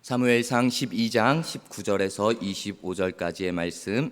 사무엘상 12장 19절에서 25절까지의 말씀,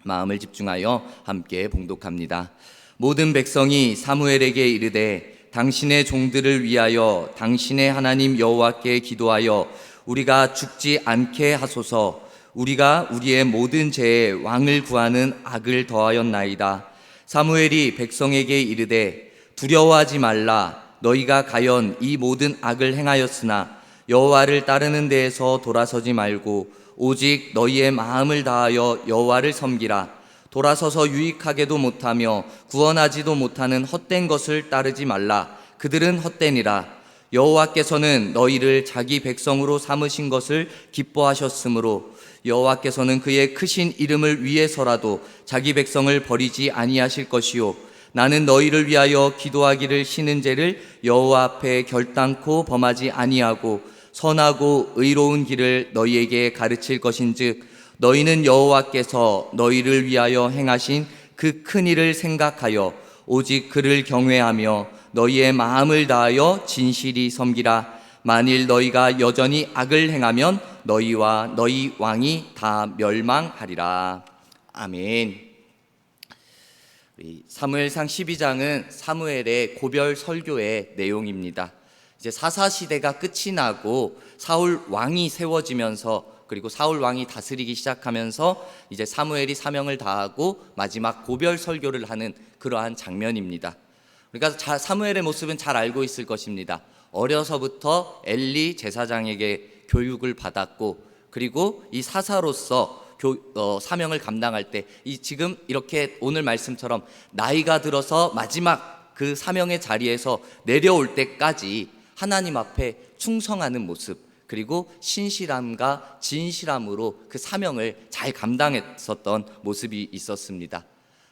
마음을 집중하여 함께 봉독합니다. 모든 백성이 사무엘에게 이르되 당신의 종들을 위하여 당신의 하나님 여호와께 기도하여 우리가 죽지 않게 하소서. 우리가 우리의 모든 죄에 왕을 구하는 악을 더하였나이다. 사무엘이 백성에게 이르되 두려워하지 말라. 너희가 가연 이 모든 악을 행하였으나 여호와를 따르는 데에서 돌아서지 말고 오직 너희의 마음을 다하여 여호와를 섬기라. 돌아서서 유익하게도 못하며 구원하지도 못하는 헛된 것을 따르지 말라. 그들은 헛되니라. 여호와께서는 너희를 자기 백성으로 삼으신 것을 기뻐하셨으므로 여호와께서는 그의 크신 이름을 위해서라도 자기 백성을 버리지 아니하실 것이요 나는 너희를 위하여 기도하기를 쉬는 죄를 여호와 앞에 결단코 범하지 아니하고 선하고 의로운 길을 너희에게 가르칠 것인즉 너희는 여호와께서 너희를 위하여 행하신 그 큰 일을 생각하여 오직 그를 경외하며 너희의 마음을 다하여 진실이 섬기라. 만일 너희가 여전히 악을 행하면 너희와 너희 왕이 다 멸망하리라. 아멘. 사무엘상 12장은 사무엘의 고별 설교의 내용입니다. 이제 사사시대가 끝이 나고 사울 왕이 세워지면서, 그리고 사울 왕이 다스리기 시작하면서 이제 사무엘이 사명을 다하고 마지막 고별 설교를 하는 그러한 장면입니다. 그러니까 사무엘의 모습은 잘 알고 있을 것입니다. 어려서부터 엘리 제사장에게 교육을 받았고, 그리고 이 사사로서 사명을 감당할 때 지금 이렇게 오늘 말씀처럼 나이가 들어서 마지막 그 사명의 자리에서 내려올 때까지 하나님 앞에 충성하는 모습, 그리고 신실함과 진실함으로 그 사명을 잘 감당했었던 모습이 있었습니다.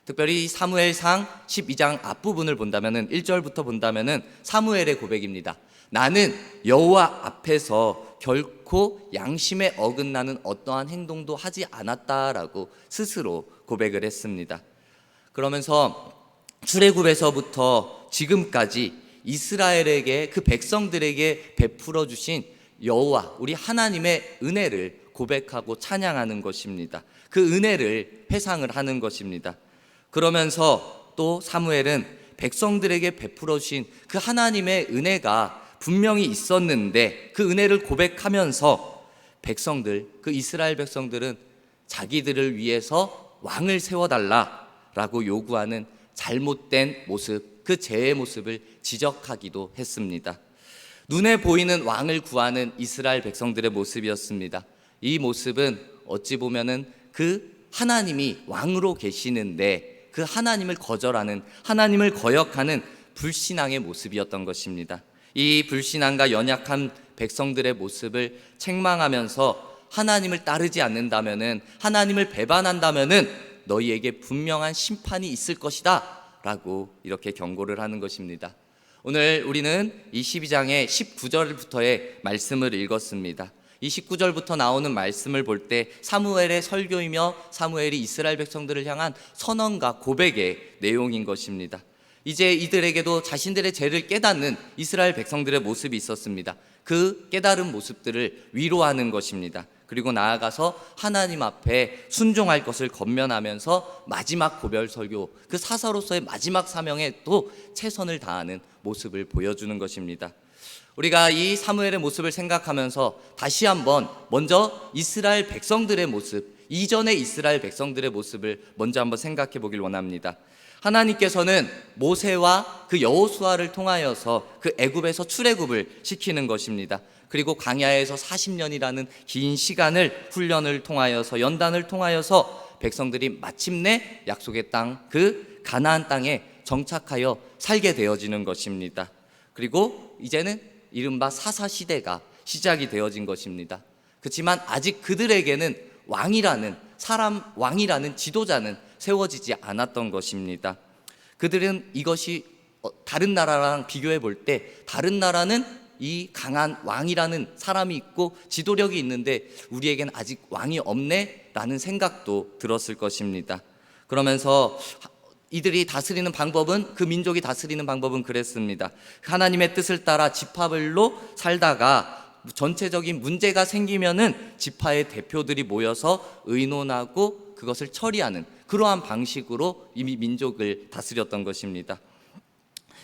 특별히 사무엘상 12장 앞부분을 본다면은 1절부터 본다면은 사무엘의 고백입니다. 나는 여호와 앞에서 결코 양심에 어긋나는 어떠한 행동도 하지 않았다라고 스스로 고백을 했습니다. 그러면서 출애굽에서부터 지금까지 이스라엘에게, 그 백성들에게 베풀어 주신 여호와 우리 하나님의 은혜를 고백하고 찬양하는 것입니다. 그 은혜를 회상을 하는 것입니다. 그러면서 또 사무엘은 백성들에게 베풀어 주신 그 하나님의 은혜가 분명히 있었는데 그 은혜를 고백하면서 그 이스라엘 백성들은 자기들을 위해서 왕을 세워달라라고 요구하는 잘못된 모습, 그 죄의 모습을 지적하기도 했습니다. 눈에 보이는 왕을 구하는 이스라엘 백성들의 모습이었습니다. 이 모습은 어찌 보면은 그 하나님이 왕으로 계시는데 그 하나님을 거절하는, 하나님을 거역하는 불신앙의 모습이었던 것입니다. 이 불신앙과 연약한 백성들의 모습을 책망하면서 하나님을 따르지 않는다면은, 하나님을 배반한다면은 너희에게 분명한 심판이 있을 것이다 라고 이렇게 경고를 하는 것입니다. 오늘 우리는 이 12장의 19절부터의 말씀을 읽었습니다. 이 19절부터 나오는 말씀을 볼 때 사무엘의 설교이며 사무엘이 이스라엘 백성들을 향한 선언과 고백의 내용인 것입니다. 이제 이들에게도 자신들의 죄를 깨닫는 이스라엘 백성들의 모습이 있었습니다. 그 깨달은 모습들을 위로하는 것입니다. 그리고 나아가서 하나님 앞에 순종할 것을 권면하면서 마지막 고별 설교, 그 사사로서의 마지막 사명에 또 최선을 다하는 모습을 보여주는 것입니다. 우리가 이 사무엘의 모습을 생각하면서 다시 한번 먼저 이스라엘 백성들의 모습, 이전의 이스라엘 백성들의 모습을 먼저 한번 생각해 보길 원합니다. 하나님께서는 모세와 그 여호수아를 통하여서 그 애굽에서 출애굽을 시키는 것입니다. 그리고 광야에서 40년이라는 긴 시간을 훈련을 통하여서, 연단을 통하여서 백성들이 마침내 약속의 땅, 그 가나안 땅에 정착하여 살게 되어지는 것입니다. 그리고 이제는 이른바 사사시대가 시작이 되어진 것입니다. 그렇지만 아직 그들에게는 왕이라는 지도자는 세워지지 않았던 것입니다. 그들은 이것이 다른 나라랑 비교해 볼 때, 다른 나라는 이 강한 왕이라는 사람이 있고 지도력이 있는데 우리에겐 아직 왕이 없네 라는 생각도 들었을 것입니다. 그러면서 이들이 다스리는 방법은, 그 민족이 다스리는 방법은 그랬습니다. 하나님의 뜻을 따라 지파별로 살다가 전체적인 문제가 생기면은 지파의 대표들이 모여서 의논하고 그것을 처리하는 그러한 방식으로 이미 민족을 다스렸던 것입니다.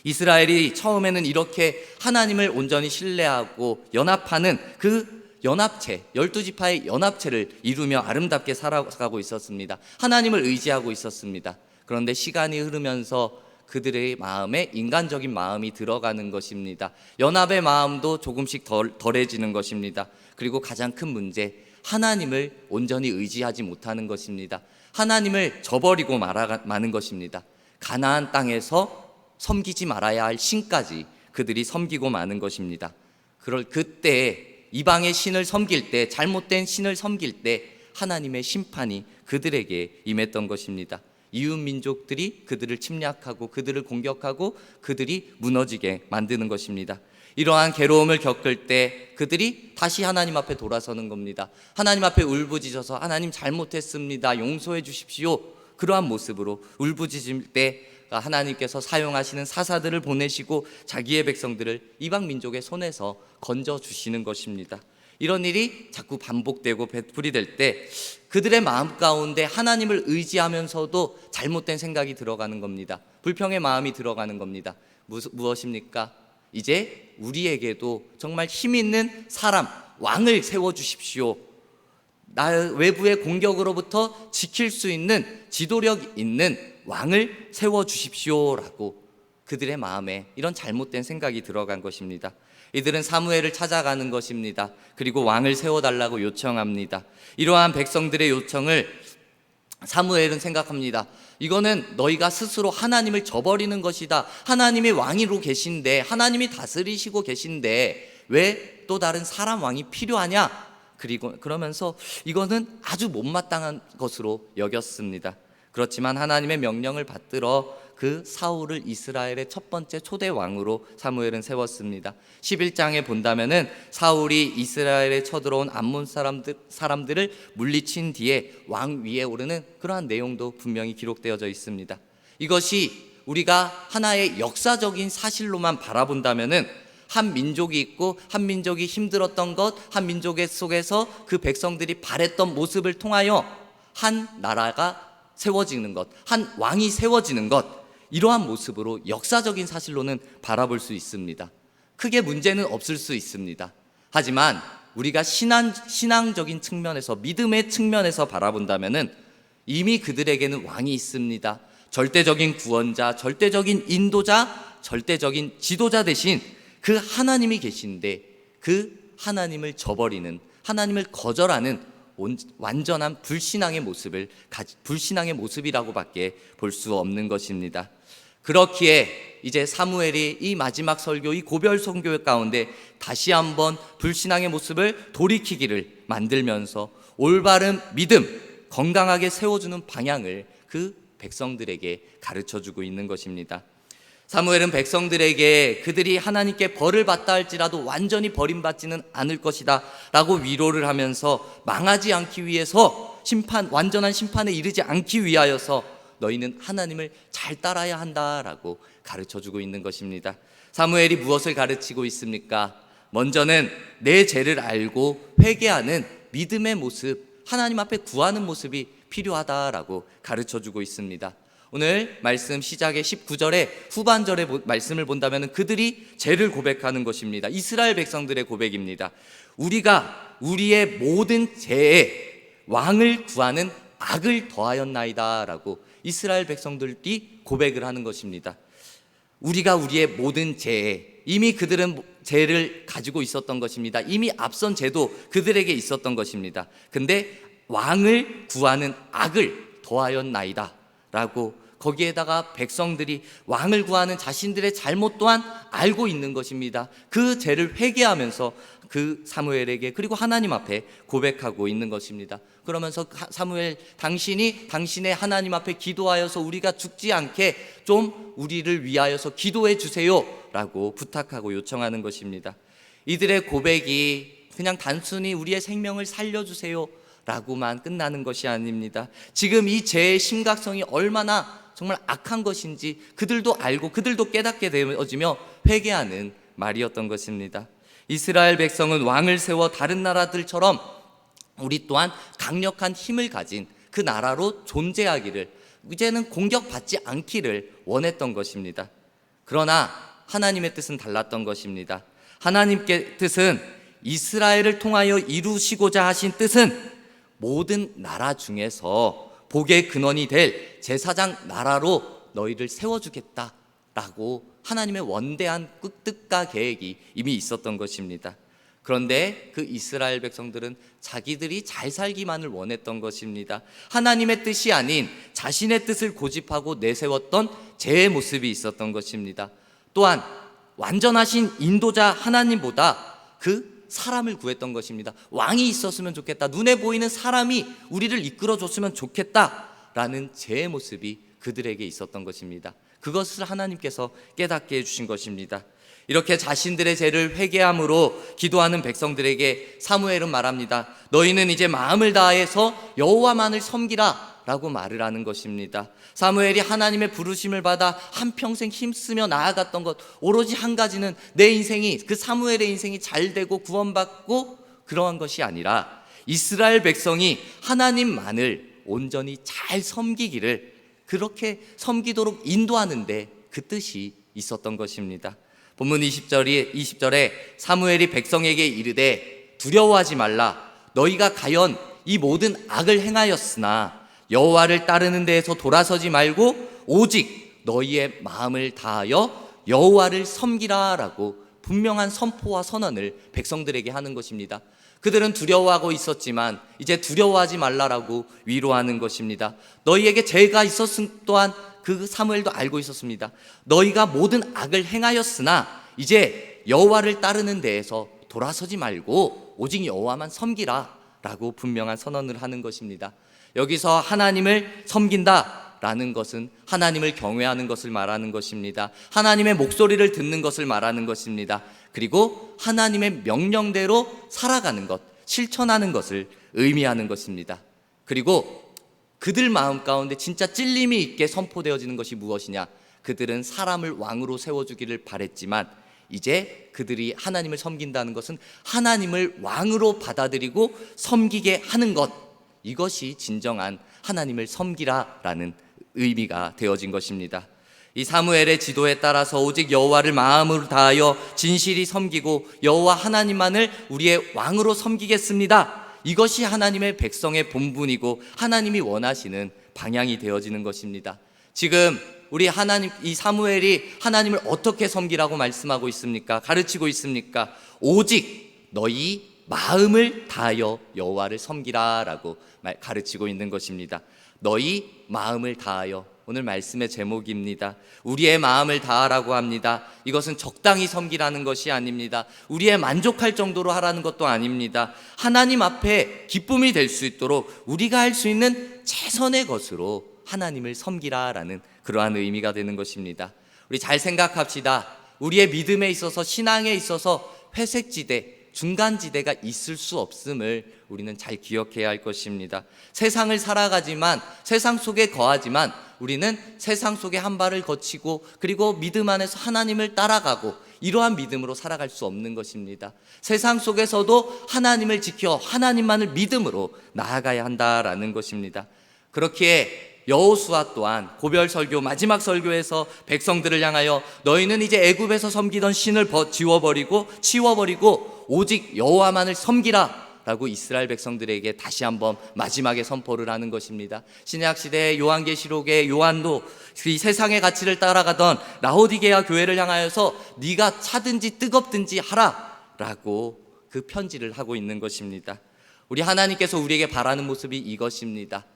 이스라엘이 처음에는 이렇게 하나님을 온전히 신뢰하고 연합하는 그 연합체, 12지파의 연합체를 이루며 아름답게 살아가고 있었습니다. 하나님을 의지하고 있었습니다. 그런데 시간이 흐르면서 그들의 마음에 인간적인 마음이 들어가는 것입니다. 연합의 마음도 조금씩 덜해지는 것입니다. 그리고 가장 큰 문제, 하나님을 온전히 의지하지 못하는 것입니다. 하나님을 저버리고 마는 것입니다. 가나안 땅에서 섬기지 말아야 할 신까지 그들이 섬기고 마는 것입니다. 그때 이방의 신을 섬길 때, 잘못된 신을 섬길 때 하나님의 심판이 그들에게 임했던 것입니다. 이웃 민족들이 그들을 침략하고 그들을 공격하고 그들이 무너지게 만드는 것입니다. 이러한 괴로움을 겪을 때 그들이 다시 하나님 앞에 돌아서는 겁니다. 하나님 앞에 울부짖어서 하나님 잘못했습니다, 용서해 주십시오. 그러한 모습으로 울부짖을 때 하나님께서 사용하시는 사사들을 보내시고 자기의 백성들을 이방 민족의 손에서 건져주시는 것입니다. 이런 일이 자꾸 반복되고 되풀이 될 때 그들의 마음 가운데 하나님을 의지하면서도 잘못된 생각이 들어가는 겁니다. 불평의 마음이 들어가는 겁니다. 무엇입니까? 이제 우리에게도 정말 힘 있는 사람, 왕을 세워주십시오. 나 외부의 공격으로부터 지킬 수 있는 지도력 있는 왕을 세워주십시오라고 그들의 마음에 이런 잘못된 생각이 들어간 것입니다. 이들은 사무엘을 찾아가는 것입니다. 그리고 왕을 세워달라고 요청합니다. 이러한 백성들의 요청을 사무엘은 생각합니다. 이거는 너희가 스스로 하나님을 저버리는 것이다. 하나님이 왕으로 계신데, 하나님이 다스리시고 계신데 왜 또 다른 사람 왕이 필요하냐? 그러면서 이거는 아주 못마땅한 것으로 여겼습니다. 그렇지만 하나님의 명령을 받들어 그 사울을 이스라엘의 첫 번째 초대 왕으로 사무엘은 세웠습니다. 11장에 본다면은 사울이 이스라엘에 쳐들어온 암몬 사람들을 물리친 뒤에 왕 위에 오르는 그러한 내용도 분명히 기록되어져 있습니다. 이것이 우리가 하나의 역사적인 사실로만 바라본다면은 한 민족이 있고 한 민족이 힘들었던 것, 한 민족의 속에서 그 백성들이 바랬던 모습을 통하여 한 나라가 세워지는 것, 한 왕이 세워지는 것, 이러한 모습으로 역사적인 사실로는 바라볼 수 있습니다. 크게 문제는 없을 수 있습니다. 하지만 우리가 신앙적인 측면에서, 믿음의 측면에서 바라본다면은 이미 그들에게는 왕이 있습니다. 절대적인 구원자, 절대적인 인도자, 절대적인 지도자 대신 그 하나님이 계신데 그 하나님을 저버리는, 하나님을 거절하는 완전한 불신앙의 모습이라고밖에 볼 수 없는 것입니다. 그렇기에 이제 사무엘이 이 마지막 설교, 이 고별 선교 가운데 다시 한번 불신앙의 모습을 돌이키기를 만들면서 올바른 믿음, 건강하게 세워주는 방향을 그 백성들에게 가르쳐주고 있는 것입니다. 사무엘은 백성들에게 그들이 하나님께 벌을 받다 할지라도 완전히 버림받지는 않을 것이다 라고 위로를 하면서 망하지 않기 위해서 완전한 심판에 이르지 않기 위하여서 너희는 하나님을 잘 따라야 한다라고 가르쳐주고 있는 것입니다. 사무엘이 무엇을 가르치고 있습니까? 먼저는 내 죄를 알고 회개하는 믿음의 모습, 하나님 앞에 구하는 모습이 필요하다라고 가르쳐주고 있습니다. 오늘 말씀 시작의 19절에 후반절의 말씀을 본다면 그들이 죄를 고백하는 것입니다. 이스라엘 백성들의 고백입니다. 우리가 우리의 모든 죄에 왕을 구하는 악을 더하였나이다 라고 이스라엘 백성들이 고백을 하는 것입니다. 우리가 우리의 모든 죄에, 이미 그들은 죄를 가지고 있었던 것입니다. 이미 앞선 죄도 그들에게 있었던 것입니다. 근데 왕을 구하는 악을 더하였나이다 라고 거기에다가 백성들이 왕을 구하는 자신들의 잘못 또한 알고 있는 것입니다. 그 죄를 회개하면서 그 사무엘에게 그리고 하나님 앞에 고백하고 있는 것입니다. 그러면서 사무엘, 당신이 당신의 하나님 앞에 기도하여서 우리가 죽지 않게 좀 우리를 위하여서 기도해 주세요 라고 부탁하고 요청하는 것입니다. 이들의 고백이 그냥 단순히 우리의 생명을 살려주세요 라고만 끝나는 것이 아닙니다. 지금 이 죄의 심각성이 얼마나 정말 악한 것인지 그들도 알고 그들도 깨닫게 되어지며 회개하는 말이었던 것입니다. 이스라엘 백성은 왕을 세워 다른 나라들처럼 우리 또한 강력한 힘을 가진 그 나라로 존재하기를, 이제는 공격받지 않기를 원했던 것입니다. 그러나 하나님의 뜻은 달랐던 것입니다. 하나님의 뜻은, 이스라엘을 통하여 이루시고자 하신 뜻은 모든 나라 중에서 복의 근원이 될 제사장 나라로 너희를 세워주겠다라고 하나님의 원대한 뜻과 계획이 이미 있었던 것입니다. 그런데 그 이스라엘 백성들은 자기들이 잘 살기만을 원했던 것입니다. 하나님의 뜻이 아닌 자신의 뜻을 고집하고 내세웠던 죄의 모습이 있었던 것입니다. 또한 완전하신 인도자 하나님보다 그 사람을 구했던 것입니다. 왕이 있었으면 좋겠다, 눈에 보이는 사람이 우리를 이끌어줬으면 좋겠다라는 죄의 모습이 그들에게 있었던 것입니다. 그것을 하나님께서 깨닫게 해주신 것입니다. 이렇게 자신들의 죄를 회개함으로 기도하는 백성들에게 사무엘은 말합니다. 너희는 이제 마음을 다해서 여호와만을 섬기라 라고 말을 하는 것입니다. 사무엘이 하나님의 부르심을 받아 한평생 힘쓰며 나아갔던 것, 오로지 한 가지는 내 인생이, 그 사무엘의 인생이 잘 되고 구원받고 그러한 것이 아니라 이스라엘 백성이 하나님만을 온전히 잘 섬기기를, 그렇게 섬기도록 인도하는데 그 뜻이 있었던 것입니다. 본문 20절에 사무엘이 백성에게 이르되 두려워하지 말라. 너희가 가연 이 모든 악을 행하였으나 여호와를 따르는 데에서 돌아서지 말고 오직 너희의 마음을 다하여 여호와를 섬기라 라고 분명한 선포와 선언을 백성들에게 하는 것입니다. 그들은 두려워하고 있었지만 이제 두려워하지 말라라고 위로하는 것입니다. 너희에게 죄가 있었음 또한 그 사무엘도 알고 있었습니다. 너희가 모든 악을 행하였으나 이제 여호와를 따르는 데에서 돌아서지 말고 오직 여호와만 섬기라 라고 분명한 선언을 하는 것입니다. 여기서 하나님을 섬긴다라는 것은 하나님을 경외하는 것을 말하는 것입니다. 하나님의 목소리를 듣는 것을 말하는 것입니다. 그리고 하나님의 명령대로 살아가는 것, 실천하는 것을 의미하는 것입니다. 그리고 그들 마음 가운데 진짜 찔림이 있게 선포되어지는 것이 무엇이냐? 그들은 사람을 왕으로 세워주기를 바랬지만 이제 그들이 하나님을 섬긴다는 것은 하나님을 왕으로 받아들이고 섬기게 하는 것, 이것이 진정한 하나님을 섬기라라는 의미가 되어진 것입니다. 이 사무엘의 지도에 따라서 오직 여호와를 마음으로 다하여 진실이 섬기고 여호와 하나님만을 우리의 왕으로 섬기겠습니다. 이것이 하나님의 백성의 본분이고 하나님이 원하시는 방향이 되어지는 것입니다. 지금 우리 하나님, 이 사무엘이 하나님을 어떻게 섬기라고 말씀하고 있습니까? 가르치고 있습니까? 오직 너희 마음을 다하여 여호와를 섬기라라고 가르치고 있는 것입니다. 너희 마음을 다하여, 오늘 말씀의 제목입니다. 우리의 마음을 다하라고 합니다. 이것은 적당히 섬기라는 것이 아닙니다. 우리의 만족할 정도로 하라는 것도 아닙니다. 하나님 앞에 기쁨이 될 수 있도록 우리가 할 수 있는 최선의 것으로 하나님을 섬기라라는 그러한 의미가 되는 것입니다. 우리 잘 생각합시다. 우리의 믿음에 있어서, 신앙에 있어서 회색지대, 중간지대가 있을 수 없음을 우리는 잘 기억해야 할 것입니다. 세상을 살아가지만, 세상 속에 거하지만 우리는 세상 속에 한 발을 거치고 그리고 믿음 안에서 하나님을 따라가고 이러한 믿음으로 살아갈 수 없는 것입니다. 세상 속에서도 하나님을 지켜 하나님만을 믿음으로 나아가야 한다라는 것입니다. 그렇기에 여호수아 또한 고별 설교, 마지막 설교에서 백성들을 향하여 너희는 이제 애굽에서 섬기던 신을 치워버리고 오직 여호와만을 섬기라 라고 이스라엘 백성들에게 다시 한번 마지막에 선포를 하는 것입니다. 신약 시대의 요한계시록의 요한도 이 세상의 가치를 따라가던 라오디게아 교회를 향하여서 네가 차든지 뜨겁든지 하라 라고 그 편지를 하고 있는 것입니다. 우리 하나님께서 우리에게 바라는 모습이 이것입니다.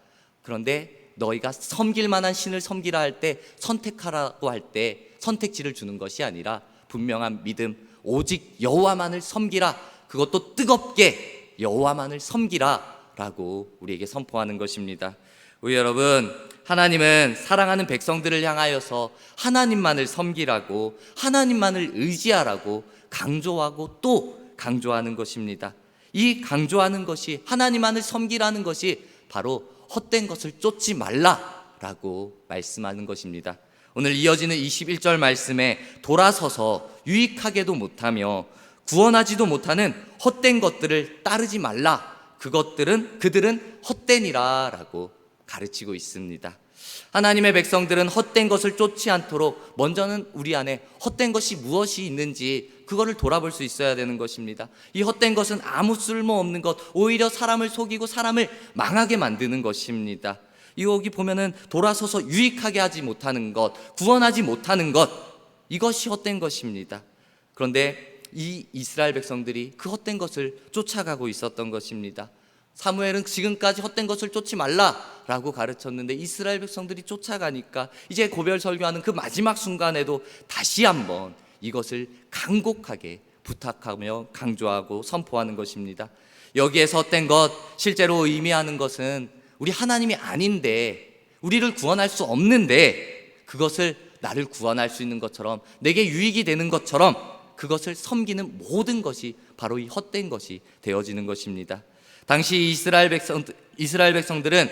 그런데 너희가 섬길 만한 신을 섬기라 할 때, 선택하라고 할 때 선택지를 주는 것이 아니라 분명한 믿음, 오직 여호와만을 섬기라, 그것도 뜨겁게 여호와만을 섬기라 라고 우리에게 선포하는 것입니다. 우리 여러분, 하나님은 사랑하는 백성들을 향하여서 하나님만을 섬기라고, 하나님만을 의지하라고 강조하고 또 강조하는 것입니다. 이 강조하는 것이, 하나님만을 섬기라는 것이 바로 헛된 것을 쫓지 말라라고 말씀하는 것입니다. 오늘 이어지는 21절 말씀에 돌아서서 유익하게도 못하며 구원하지도 못하는 헛된 것들을 따르지 말라. 그들은 헛되니라 라고 가르치고 있습니다. 하나님의 백성들은 헛된 것을 쫓지 않도록 먼저는 우리 안에 헛된 것이 무엇이 있는지 그거를 돌아볼 수 있어야 되는 것입니다. 이 헛된 것은 아무 쓸모없는 것, 오히려 사람을 속이고 사람을 망하게 만드는 것입니다. 여기 보면은 돌아서서 유익하게 하지 못하는 것, 구원하지 못하는 것, 이것이 헛된 것입니다. 그런데 이 이스라엘 백성들이 그 헛된 것을 쫓아가고 있었던 것입니다. 사무엘은 지금까지 헛된 것을 쫓지 말라라고 가르쳤는데 이스라엘 백성들이 쫓아가니까 이제 고별 설교하는 그 마지막 순간에도 다시 한번 이것을 간곡하게 부탁하며 강조하고 선포하는 것입니다. 여기에서 헛된 것, 실제로 의미하는 것은 우리 하나님이 아닌데, 우리를 구원할 수 없는데 그것을 나를 구원할 수 있는 것처럼, 내게 유익이 되는 것처럼 그것을 섬기는 모든 것이 바로 이 헛된 것이 되어지는 것입니다. 당시 이스라엘 백성들은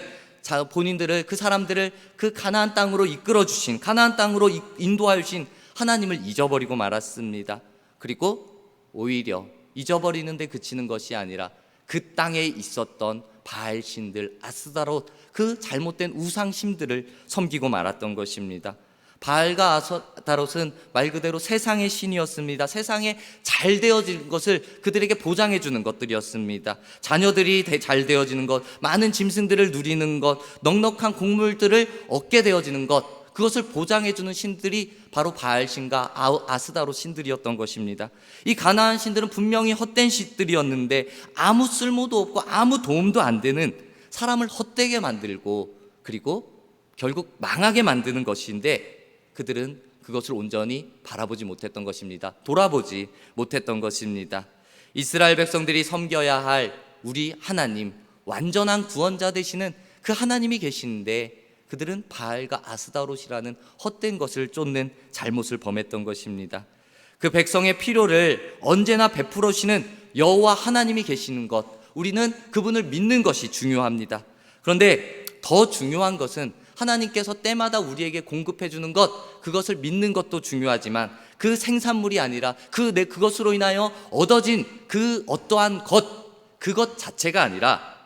본인들을, 그 사람들을 그 가나안 땅으로 이끌어 주신, 가나안 땅으로 인도하여 주신 하나님을 잊어버리고 말았습니다. 그리고 오히려 잊어버리는 데 그치는 것이 아니라 그 땅에 있었던 바알 신들, 아스다롯, 그 잘못된 우상 신들을 섬기고 말았던 것입니다. 바알과 아스다롯은 말 그대로 세상의 신이었습니다. 세상에 잘 되어지는 것을 그들에게 보장해 주는 것들이었습니다. 자녀들이 잘 되어지는 것, 많은 짐승들을 누리는 것, 넉넉한 곡물들을 얻게 되어지는 것, 그것을 보장해 주는 신들이 바로 바알 신과 아스다롯 신들이었던 것입니다. 이 가나안 신들은 분명히 헛된 신들이었는데 아무 쓸모도 없고 아무 도움도 안 되는, 사람을 헛되게 만들고 그리고 결국 망하게 만드는 것인데 그들은 그것을 온전히 바라보지 못했던 것입니다. 돌아보지 못했던 것입니다. 이스라엘 백성들이 섬겨야 할 우리 하나님, 완전한 구원자 되시는 그 하나님이 계시는데 그들은 바알과 아스다롯이라는 헛된 것을 쫓는 잘못을 범했던 것입니다. 그 백성의 필요를 언제나 베풀어 주시는 여호와 하나님이 계시는 것, 우리는 그분을 믿는 것이 중요합니다. 그런데 더 중요한 것은 하나님께서 때마다 우리에게 공급해 주는 것, 그것을 믿는 것도 중요하지만 그 생산물이 아니라 그것으로 인하여 얻어진 그 어떠한 것, 그것 자체가 아니라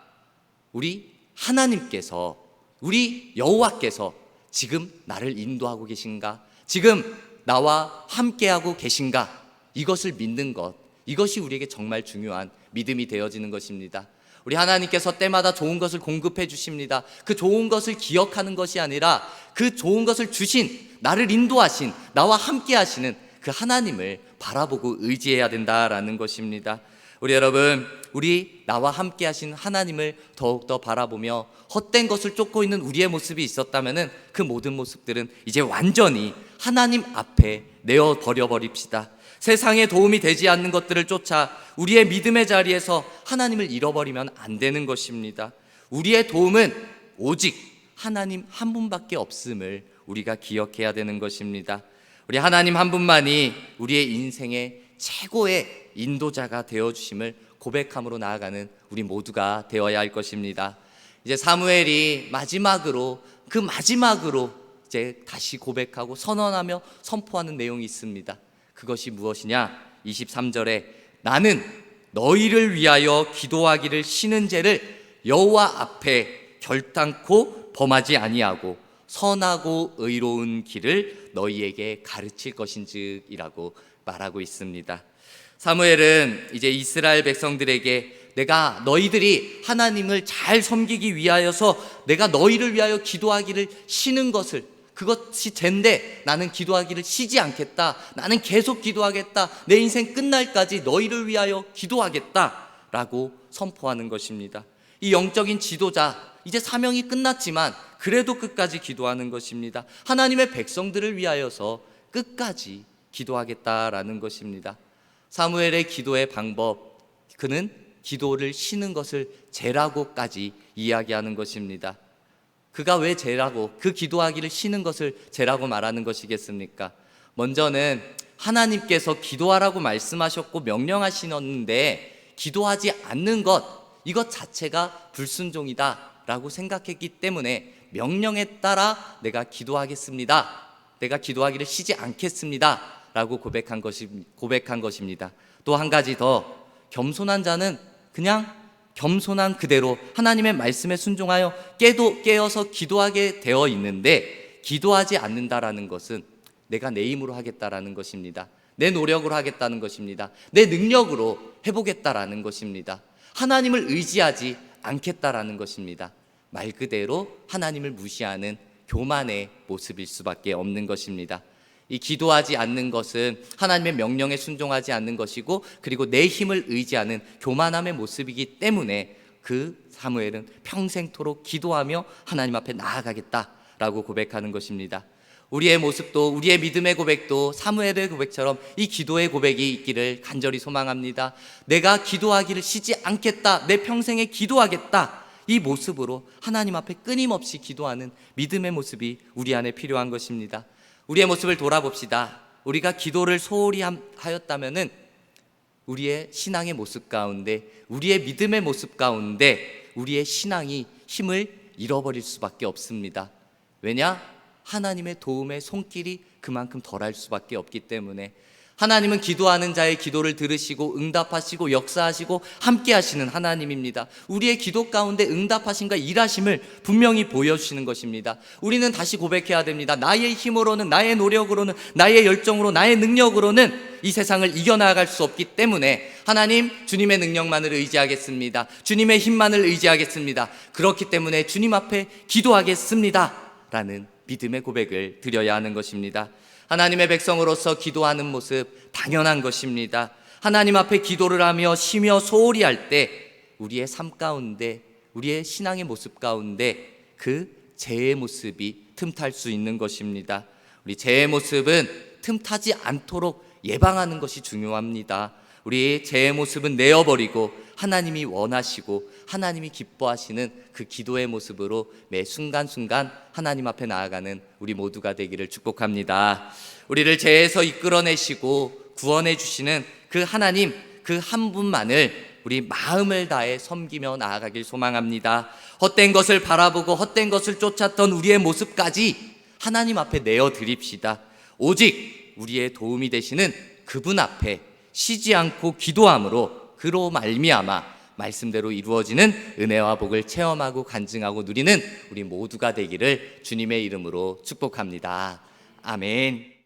우리 하나님께서, 우리 여호와께서 지금 나를 인도하고 계신가, 지금 나와 함께하고 계신가, 이것을 믿는 것, 이것이 우리에게 정말 중요한 믿음이 되어지는 것입니다. 우리 하나님께서 때마다 좋은 것을 공급해 주십니다. 그 좋은 것을 기억하는 것이 아니라 그 좋은 것을 주신, 나를 인도하신, 나와 함께 하시는 그 하나님을 바라보고 의지해야 된다라는 것입니다. 우리 여러분, 우리 나와 함께 하신 하나님을 더욱더 바라보며 헛된 것을 쫓고 있는 우리의 모습이 있었다면 그 모든 모습들은 이제 완전히 하나님 앞에 내어버려 버립시다. 세상에 도움이 되지 않는 것들을 쫓아 우리의 믿음의 자리에서 하나님을 잃어버리면 안 되는 것입니다. 우리의 도움은 오직 하나님 한 분밖에 없음을 우리가 기억해야 되는 것입니다. 우리 하나님 한 분만이 우리의 인생의 최고의 인도자가 되어주심을 고백함으로 나아가는 우리 모두가 되어야 할 것입니다. 이제 사무엘이 마지막으로 이제 다시 고백하고 선언하며 선포하는 내용이 있습니다. 그것이 무엇이냐? 23절에 나는 너희를 위하여 기도하기를 쉬는 죄를 여호와 앞에 결단코 범하지 아니하고 선하고 의로운 길을 너희에게 가르칠 것인즉이라고 말하고 있습니다. 사무엘은 이제 이스라엘 백성들에게 내가 너희들이 하나님을 잘 섬기기 위하여서 내가 너희를 위하여 기도하기를 쉬는 것을, 그것이 죄인데 나는 기도하기를 쉬지 않겠다, 나는 계속 기도하겠다, 내 인생 끝날까지 너희를 위하여 기도하겠다 라고 선포하는 것입니다. 이 영적인 지도자, 이제 사명이 끝났지만 그래도 끝까지 기도하는 것입니다. 하나님의 백성들을 위하여서 끝까지 기도하겠다라는 것입니다. 사무엘의 기도의 방법, 그는 기도를 쉬는 것을 죄라고까지 이야기하는 것입니다. 그가 왜 죄라고, 그 기도하기를 쉬는 것을 죄라고 말하는 것이겠습니까? 먼저는 하나님께서 기도하라고 말씀하셨고 명령하시는데 기도하지 않는 것, 이것 자체가 불순종이다 라고 생각했기 때문에 명령에 따라 내가 기도하겠습니다, 내가 기도하기를 쉬지 않겠습니다 라고 고백한 것입니다. 또 한 가지 더, 겸손한 자는 그냥 겸손한 그대로 하나님의 말씀에 순종하여 깨어서 기도하게 되어 있는데, 기도하지 않는다라는 것은 내가 내 힘으로 하겠다라는 것입니다. 내 노력으로 하겠다는 것입니다. 내 능력으로 해보겠다라는 것입니다. 하나님을 의지하지 않겠다라는 것입니다. 말 그대로 하나님을 무시하는 교만의 모습일 수밖에 없는 것입니다. 이 기도하지 않는 것은 하나님의 명령에 순종하지 않는 것이고, 그리고 내 힘을 의지하는 교만함의 모습이기 때문에 그 사무엘은 평생토록 기도하며 하나님 앞에 나아가겠다라고 고백하는 것입니다. 우리의 모습도, 우리의 믿음의 고백도 사무엘의 고백처럼 이 기도의 고백이 있기를 간절히 소망합니다. 내가 기도하기를 쉬지 않겠다, 내 평생에 기도하겠다, 이 모습으로 하나님 앞에 끊임없이 기도하는 믿음의 모습이 우리 안에 필요한 것입니다. 우리의 모습을 돌아봅시다. 우리가 기도를 소홀히 하였다면은 우리의 신앙의 모습 가운데, 우리의 믿음의 모습 가운데 우리의 신앙이 힘을 잃어버릴 수밖에 없습니다. 왜냐? 하나님의 도움의 손길이 그만큼 덜할 수밖에 없기 때문에. 하나님은 기도하는 자의 기도를 들으시고 응답하시고 역사하시고 함께 하시는 하나님입니다. 우리의 기도 가운데 응답하심과 일하심을 분명히 보여주시는 것입니다. 우리는 다시 고백해야 됩니다. 나의 힘으로는, 나의 노력으로는, 나의 열정으로, 나의 능력으로는 이 세상을 이겨나갈 수 없기 때문에 하나님, 주님의 능력만을 의지하겠습니다. 주님의 힘만을 의지하겠습니다. 그렇기 때문에 주님 앞에 기도하겠습니다 라는 믿음의 고백을 드려야 하는 것입니다. 하나님의 백성으로서 기도하는 모습 당연한 것입니다. 하나님 앞에 기도를 하며 쉬며 소홀히 할 때 우리의 삶 가운데, 우리의 신앙의 모습 가운데 그 죄의 모습이 틈탈 수 있는 것입니다. 우리 죄의 모습은 틈타지 않도록 예방하는 것이 중요합니다. 우리 죄의 모습은 내어버리고 하나님이 원하시고 하나님이 기뻐하시는 그 기도의 모습으로 매 순간순간 하나님 앞에 나아가는 우리 모두가 되기를 축복합니다. 우리를 죄에서 이끌어내시고 구원해 주시는 그 하나님, 그 한 분만을 우리 마음을 다해 섬기며 나아가길 소망합니다. 헛된 것을 바라보고 헛된 것을 쫓았던 우리의 모습까지 하나님 앞에 내어드립시다. 오직 우리의 도움이 되시는 그분 앞에 쉬지 않고 기도함으로, 그로 말미암아 말씀대로 이루어지는 은혜와 복을 체험하고 간증하고 누리는 우리 모두가 되기를 주님의 이름으로 축복합니다. 아멘.